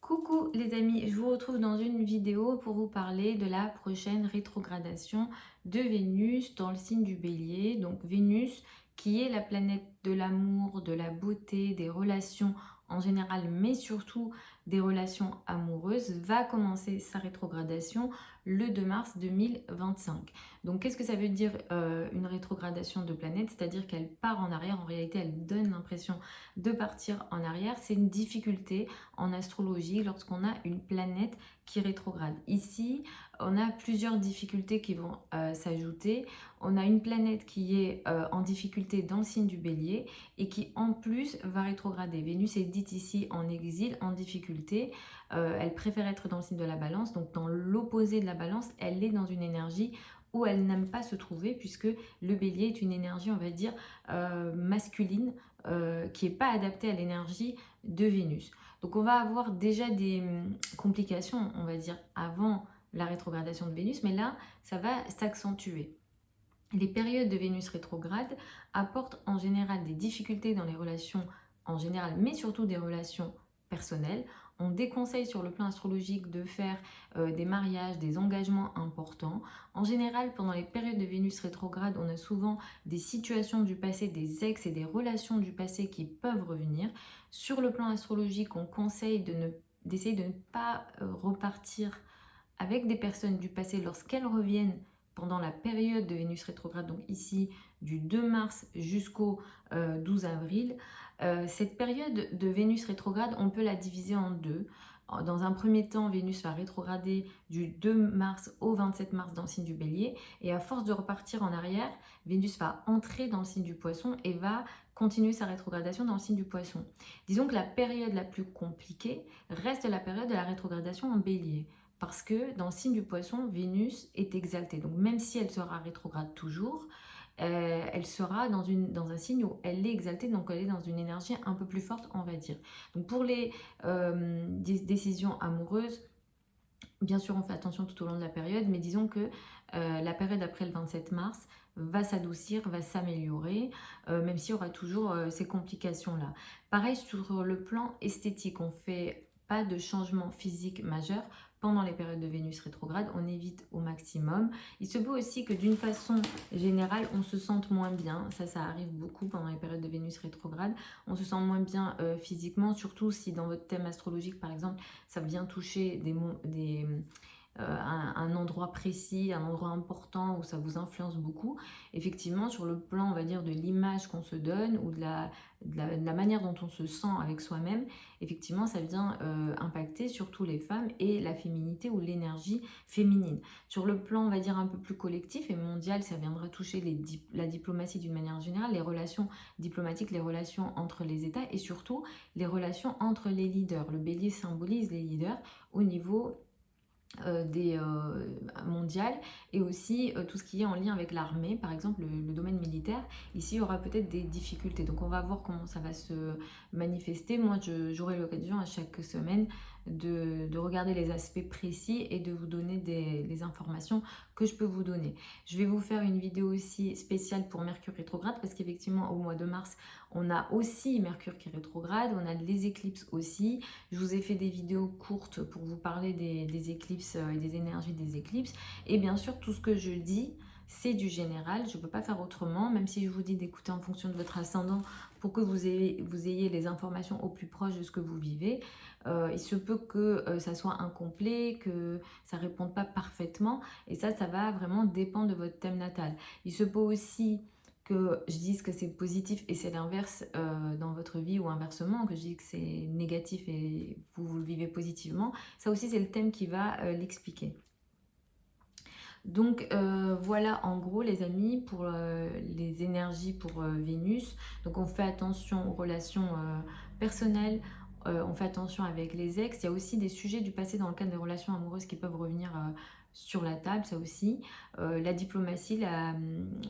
Coucou les amis, je vous retrouve dans une vidéo pour vous parler de la prochaine rétrogradation de Vénus dans le signe du Bélier. Donc Vénus qui est la planète de l'amour, de la beauté, des relations en général, mais surtout des relations amoureuses, va commencer sa rétrogradation le 2 mars 2025. Donc qu'est-ce que ça veut dire une rétrogradation de planète? C'est-à-dire qu'elle part en arrière, en réalité elle donne l'impression de partir en arrière. C'est une difficulté en astrologie lorsqu'on a une planète qui rétrograde. Ici, on a plusieurs difficultés qui vont s'ajouter. On a une planète qui est en difficulté dans le signe du Bélier et qui en plus va rétrograder. Vénus est dite ici en exil, en difficulté. Elle préfère être dans le signe de la Balance, donc dans l'opposé de la Balance, elle est dans une énergie où elle n'aime pas se trouver, puisque le Bélier est une énergie, on va dire, masculine, qui n'est pas adaptée à l'énergie de Vénus. Donc on va avoir déjà des complications, on va dire, avant la rétrogradation de Vénus, mais là, ça va s'accentuer. Les périodes de Vénus rétrograde apportent en général des difficultés dans les relations en général, mais surtout des relations personnelles. On déconseille sur le plan astrologique de faire des mariages, des engagements importants. En général, pendant les périodes de Vénus rétrograde, on a souvent des situations du passé, des ex et des relations du passé qui peuvent revenir. Sur le plan astrologique, on conseille d'essayer de ne pas repartir avec des personnes du passé lorsqu'elles reviennent pendant la période de Vénus rétrograde, donc ici du 2 mars jusqu'au 12 avril. Cette période de Vénus rétrograde, on peut la diviser en deux. Dans un premier temps, Vénus va rétrograder du 2 mars au 27 mars dans le signe du Bélier, et à force de repartir en arrière, Vénus va entrer dans le signe du Poisson et va continuer sa rétrogradation dans le signe du Poisson. Disons que la période la plus compliquée reste la période de la rétrogradation en Bélier. Parce que dans le signe du Poisson, Vénus est exaltée. Donc même si elle sera rétrograde toujours, elle sera dans un signe où elle est exaltée, donc elle est dans une énergie un peu plus forte, on va dire. Donc pour les décisions amoureuses, bien sûr on fait attention tout au long de la période, mais disons que la période après le 27 mars va s'adoucir, va s'améliorer, même s'il y aura toujours ces complications-là. Pareil sur le plan esthétique, on fait pas de changement physique majeur pendant les périodes de Vénus rétrograde, on évite au maximum. Il se peut aussi que d'une façon générale, on se sente moins bien. Ça arrive beaucoup pendant les périodes de Vénus rétrograde. On se sent moins bien physiquement, surtout si dans votre thème astrologique, par exemple, ça vient toucher un endroit précis, un endroit important où ça vous influence beaucoup. Effectivement, sur le plan, on va dire, de l'image qu'on se donne ou de la manière dont on se sent avec soi-même, effectivement, ça vient impacter surtout les femmes et la féminité ou l'énergie féminine. Sur le plan, on va dire, un peu plus collectif et mondial, ça viendra toucher la diplomatie d'une manière générale, les relations diplomatiques, les relations entre les États et surtout les relations entre les leaders. Le bélier symbolise les leaders au niveau mondiales, et aussi tout ce qui est en lien avec l'armée, par exemple le domaine militaire. Ici il y aura peut-être des difficultés, donc on va voir comment ça va se manifester. Moi j'aurai l'occasion à chaque semaine de regarder les aspects précis et de vous donner les informations que je peux vous donner. Je vais vous faire une vidéo aussi spéciale pour Mercure rétrograde, parce qu'effectivement au mois de mars on a aussi Mercure qui rétrograde, on a les éclipses aussi. Je vous ai fait des vidéos courtes pour vous parler des éclipses et des énergies des éclipses. Et bien sûr, tout ce que je dis, c'est du général. Je ne peux pas faire autrement, même si je vous dis d'écouter en fonction de votre ascendant pour que vous ayez les informations au plus proche de ce que vous vivez. Il se peut que ça soit incomplet, que ça ne réponde pas parfaitement. Et ça va vraiment dépendre de votre thème natal. Il se peut aussi que je dise que c'est positif et c'est l'inverse dans votre vie, ou inversement, que je dise que c'est négatif et vous le vivez positivement. Ça aussi, c'est le thème qui va l'expliquer. Donc voilà en gros les amis pour les énergies pour Vénus. Donc on fait attention aux relations personnelles, on fait attention avec les ex. Il y a aussi des sujets du passé dans le cadre des relations amoureuses qui peuvent revenir sur la table, ça aussi. La diplomatie,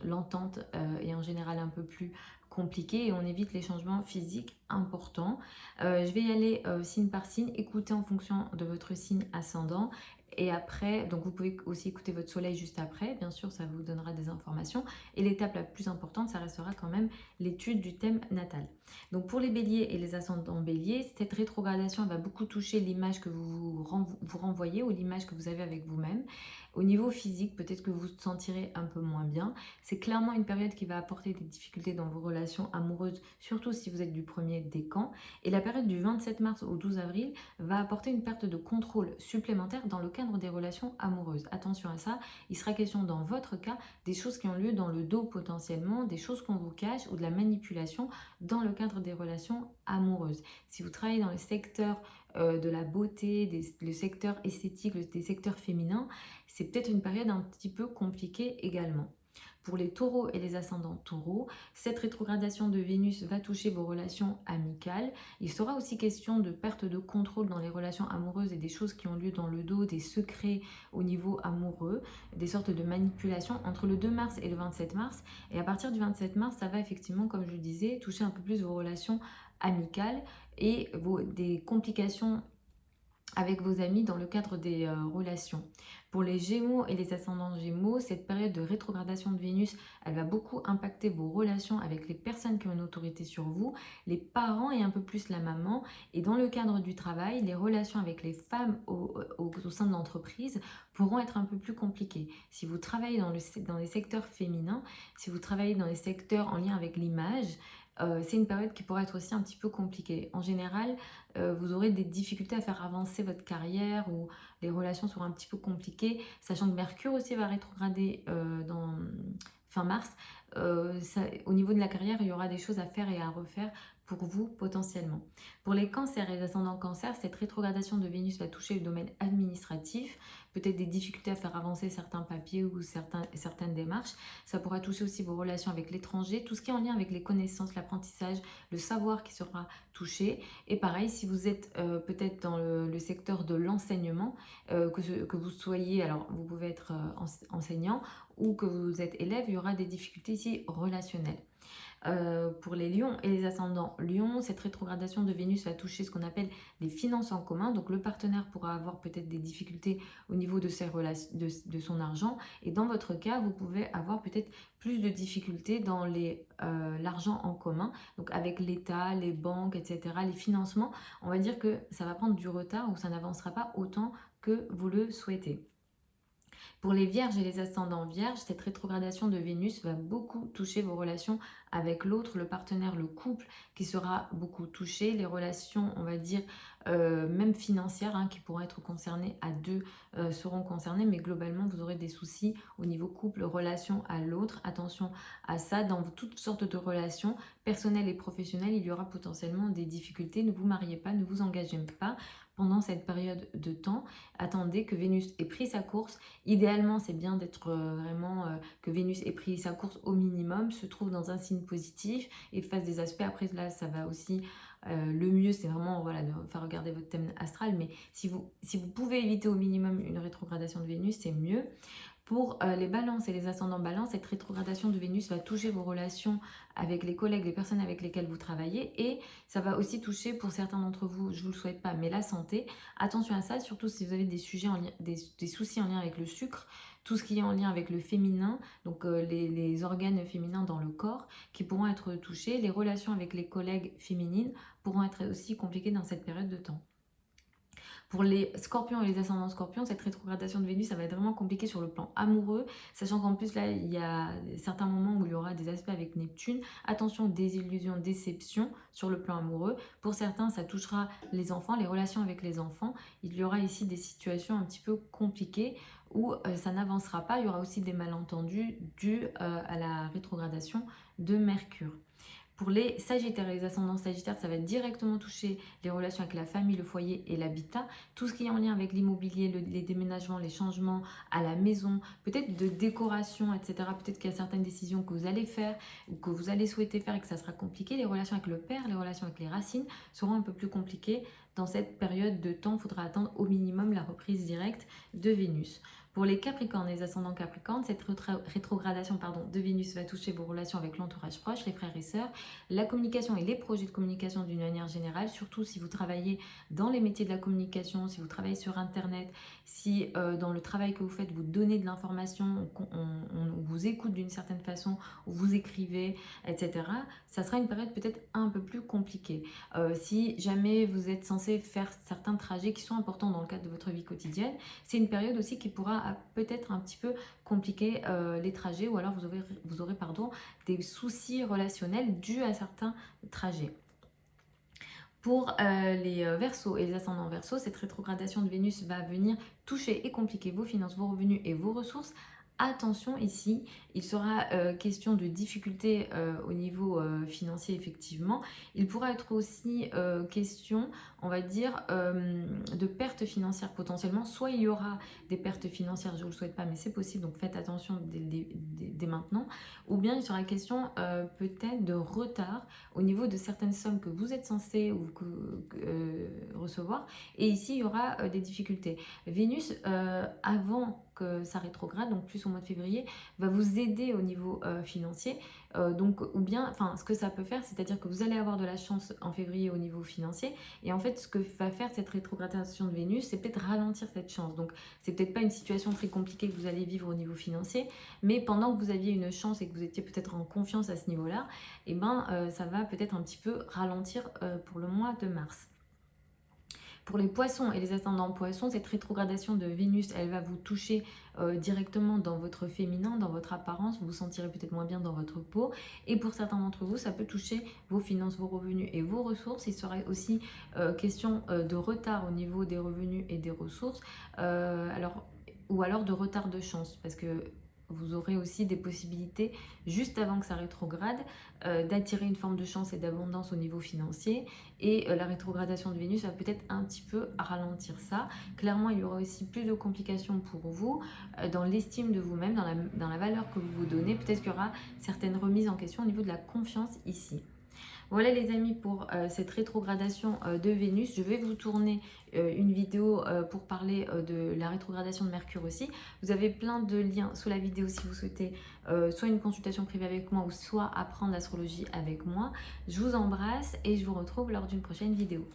l'entente est en général un peu plus compliquée et on évite les changements physiques importants. Je vais y aller signe par signe, écoutez en fonction de votre signe ascendant. Et après, donc vous pouvez aussi écouter votre soleil juste après, bien sûr, ça vous donnera des informations. Et l'étape la plus importante, ça restera quand même l'étude du thème natal. Donc pour les béliers et les ascendants béliers, cette rétrogradation va beaucoup toucher l'image que vous renvoyez ou l'image que vous avez avec vous-même. Au niveau physique, peut-être que vous vous sentirez un peu moins bien. C'est clairement une période qui va apporter des difficultés dans vos relations amoureuses, surtout si vous êtes du premier décan. Et la période du 27 mars au 12 avril va apporter une perte de contrôle supplémentaire dans le cadre des relations amoureuses. Attention à ça, il sera question dans votre cas des choses qui ont lieu dans le dos potentiellement, des choses qu'on vous cache ou de la manipulation dans le cadre des relations amoureuses. Si vous travaillez dans le secteur de la beauté, le secteur esthétique, des secteurs féminins, c'est peut-être une période un petit peu compliquée également. Pour les taureaux et les ascendants taureaux, cette rétrogradation de Vénus va toucher vos relations amicales. Il sera aussi question de perte de contrôle dans les relations amoureuses et des choses qui ont lieu dans le dos, des secrets au niveau amoureux, des sortes de manipulations entre le 2 mars et le 27 mars. Et à partir du 27 mars, ça va effectivement, comme je le disais, toucher un peu plus vos relations amicales et des complications avec vos amis dans le cadre des relations. Pour les Gémeaux et les ascendants Gémeaux, cette période de rétrogradation de Vénus, elle va beaucoup impacter vos relations avec les personnes qui ont une autorité sur vous, les parents et un peu plus la maman. Et dans le cadre du travail, les relations avec les femmes au sein de l'entreprise pourront être un peu plus compliquées. Si vous travaillez dans les secteurs féminins, si vous travaillez dans les secteurs en lien avec l'image, c'est une période qui pourrait être aussi un petit peu compliquée. En général, vous aurez des difficultés à faire avancer votre carrière ou les relations seront un petit peu compliquées, sachant que Mercure aussi va rétrograder dans fin mars. Au niveau de la carrière, il y aura des choses à faire et à refaire pour vous potentiellement. Pour les cancers et les ascendants cancers, cette rétrogradation de Vénus va toucher le domaine administratif, peut-être des difficultés à faire avancer certains papiers ou certaines démarches. Ça pourra toucher aussi vos relations avec l'étranger, tout ce qui est en lien avec les connaissances, l'apprentissage, le savoir qui sera touché. Et pareil, si vous êtes peut-être dans le secteur de l'enseignement, que vous soyez, alors vous pouvez être enseignant ou que vous êtes élève, il y aura des difficultés ici relationnelles. Pour les lions et les ascendants lions, cette rétrogradation de Vénus va toucher ce qu'on appelle les finances en commun. Donc le partenaire pourra avoir peut-être des difficultés au niveau de son argent. Et dans votre cas, vous pouvez avoir peut-être plus de difficultés dans l'argent en commun. Donc avec l'État, les banques, etc., les financements, on va dire que ça va prendre du retard ou ça n'avancera pas autant que vous le souhaitez. Pour les vierges et les ascendants vierges, cette rétrogradation de Vénus va beaucoup toucher vos relations avec l'autre, le partenaire, le couple qui sera beaucoup touché, les relations, on va dire, même financières qui pourront être concernées à deux seront concernées, mais globalement, vous aurez des soucis au niveau couple, relation à l'autre. Attention à ça, dans toutes sortes de relations personnelles et professionnelles, il y aura potentiellement des difficultés. Ne vous mariez pas, ne vous engagez pas pendant cette période de temps. Attendez que Vénus ait pris sa course. Idéalement, c'est bien d'être vraiment que Vénus ait pris sa course au minimum, se trouve dans un signe positif et fasse des aspects. Après, là, ça va aussi. Le mieux, c'est vraiment voilà, de faire regarder votre thème astral. Mais si vous pouvez éviter au minimum une rétrogradation de Vénus, c'est mieux. Pour les balances et les ascendants balance, cette rétrogradation de Vénus va toucher vos relations avec les collègues, les personnes avec lesquelles vous travaillez et ça va aussi toucher pour certains d'entre vous, je ne vous le souhaite pas, mais la santé. Attention à ça, surtout si vous avez des sujets des soucis en lien avec le sucre, tout ce qui est en lien avec le féminin, donc les organes féminins dans le corps qui pourront être touchés. Les relations avec les collègues féminines pourront être aussi compliquées dans cette période de temps. Pour les scorpions et les ascendants scorpions, cette rétrogradation de Vénus, ça va être vraiment compliqué sur le plan amoureux, sachant qu'en plus là, il y a certains moments où il y aura des aspects avec Neptune. Attention, désillusion, déception sur le plan amoureux. Pour certains, ça touchera les enfants, les relations avec les enfants. Il y aura ici des situations un petit peu compliquées où ça n'avancera pas. Il y aura aussi des malentendus dus à la rétrogradation de Mercure. Pour les sagittaires et les ascendants sagittaires, ça va directement toucher les relations avec la famille, le foyer et l'habitat. Tout ce qui est en lien avec l'immobilier, les déménagements, les changements à la maison, peut-être de décoration, etc. Peut-être qu'il y a certaines décisions que vous allez faire ou que vous allez souhaiter faire et que ça sera compliqué. Les relations avec le père, les relations avec les racines seront un peu plus compliquées dans cette période de temps. Il faudra attendre au minimum la reprise directe de Vénus. Pour les Capricornes, les ascendants Capricornes, cette rétrogradation de Vénus va toucher vos relations avec l'entourage proche, les frères et sœurs, la communication et les projets de communication d'une manière générale, surtout si vous travaillez dans les métiers de la communication, si vous travaillez sur Internet, si dans le travail que vous faites, vous donnez de l'information, on vous écoute d'une certaine façon, ou vous écrivez, etc. Ça sera une période peut-être un peu plus compliquée. Si jamais vous êtes censé faire certains trajets qui sont importants dans le cadre de votre vie quotidienne, c'est une période aussi qui pourra peut-être un petit peu compliquer les trajets, ou alors vous aurez des soucis relationnels dus à certains trajets. Pour les Verseaux et les ascendants Verseaux, cette rétrogradation de Vénus va venir toucher et compliquer vos finances, vos revenus et vos ressources. Attention ici, il sera question de difficultés au niveau financier effectivement. Il pourra être aussi question, on va dire, de pertes financières potentiellement. Soit il y aura des pertes financières, je ne le souhaite pas, mais c'est possible, donc faites attention dès maintenant. Ou bien il sera question peut-être de retard au niveau de certaines sommes que vous êtes censé recevoir. Et ici, il y aura des difficultés. Vénus, avant que ça rétrograde, donc plus au mois de février, va vous aider au niveau financier. Ou bien, ce que ça peut faire, c'est-à-dire que vous allez avoir de la chance en février au niveau financier. Et en fait, ce que va faire cette rétrogradation de Vénus, c'est peut-être ralentir cette chance. Donc, c'est peut-être pas une situation très compliquée que vous allez vivre au niveau financier, mais pendant que vous aviez une chance et que vous étiez peut-être en confiance à ce niveau-là, et ça va peut-être un petit peu ralentir pour le mois de mars. Pour les poissons et les ascendants poissons, cette rétrogradation de Vénus, elle va vous toucher directement dans votre féminin, dans votre apparence. Vous vous sentirez peut-être moins bien dans votre peau. Et pour certains d'entre vous, ça peut toucher vos finances, vos revenus et vos ressources. Il sera aussi question de retard au niveau des revenus et des ressources. Ou alors de retard de chance, parce que vous aurez aussi des possibilités, juste avant que ça rétrograde, d'attirer une forme de chance et d'abondance au niveau financier. Et la rétrogradation de Vénus va peut-être un petit peu ralentir ça. Clairement, il y aura aussi plus de complications pour vous dans l'estime de vous-même, dans la valeur que vous vous donnez. Peut-être qu'il y aura certaines remises en question au niveau de la confiance ici. Voilà les amis pour cette rétrogradation de Vénus. Je vais vous tourner une vidéo pour parler de la rétrogradation de Mercure aussi. Vous avez plein de liens sous la vidéo si vous souhaitez soit une consultation privée avec moi ou soit apprendre l'astrologie avec moi. Je vous embrasse et je vous retrouve lors d'une prochaine vidéo.